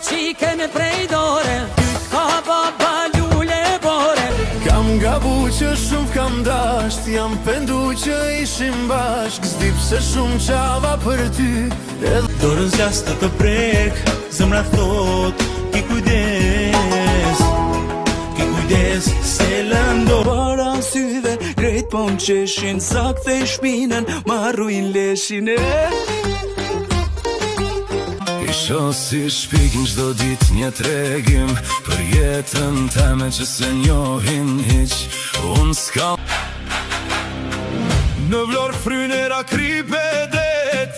qikën prej dore, dyt ka baba lule bore. Kam gabu që shumë kam dasht, jam pendu që ishim bashk, s'di pse shumë qava për ty. Dorën zjas të të prek, zemra thot, ki kujdes se lëndo. Para syve, krejt po më qeshin, sakte i shpinën, marruin leshin e. Isho si shpikin qdo dit një tregim për jetën teme që se njohin hiq. Unë s'ka në vlorë frynera kripe det,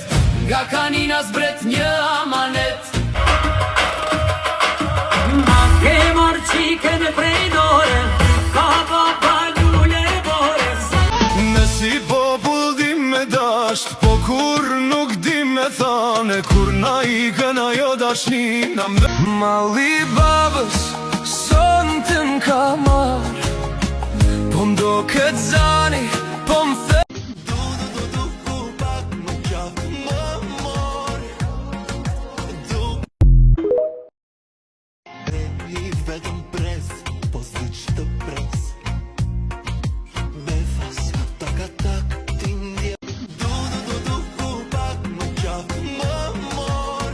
Nga kanina zbret një amanet. Ma ke marrë qikën prej dore, ka baba lule bore. me si popull dim me dasht, po kur nuk dim me thane, kur na i këna jo dashni na mbe. Malli babës son të n'ka marë, po mdo këtë zani, po m'the. Vetëm pres, po si që të pres. Me fas, tak, t'indje. Du, pak më qaf, më mor.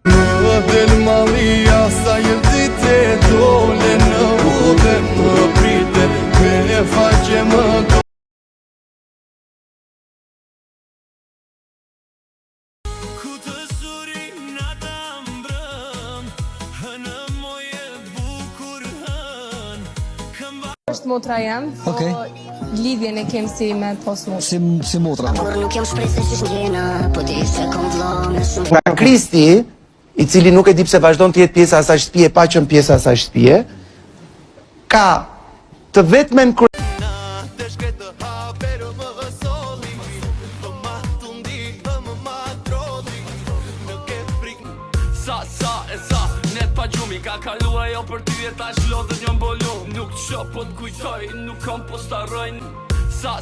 Më del malia sa jel dite, dole në ube më prite, me faqe më do. Ku të surin ata mbrëm, hënë moje bukur hën. Është motra jam, po Okej. lidhjen e kem si me pos motra. Si motra. Por nuk jam shpresë që gjena, po ti se kom vllë me shumë. Nga Kristi, i cili nuk e di pse vazhdon të jetë pjesa e asaj shtëpie, pa qenë pjesa e asaj shtëpie, ka të vetmen Të shkretë haberë më soli, më ma tundi, më ma troli, në ke frikë. Sa, net pa gjumi, ka kalua jo për ty e ta shlodhët njën bolu. Nuk të shop, po të kujtoj, nuk kom po starojnë. Sa,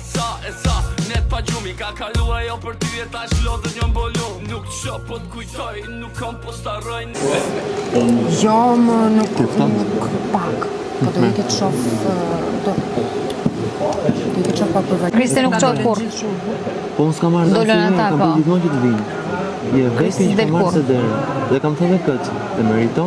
net pa gjumi, ka kalua jo për ty e ta shlodhët njën bolu. Nuk të shop, po të kujtoj, nuk kom po starojnë. Jo, më nuk pak. Po do i këtë shof, do i këtë shof pak për vajtë. Kriste nuk qot kur. Po unë s'ka marrë Dolën ata, po. Kam gjithmonë që të vinë. Je vetëm që marrë së derë. Dhe kam thënë këtë, të meriton.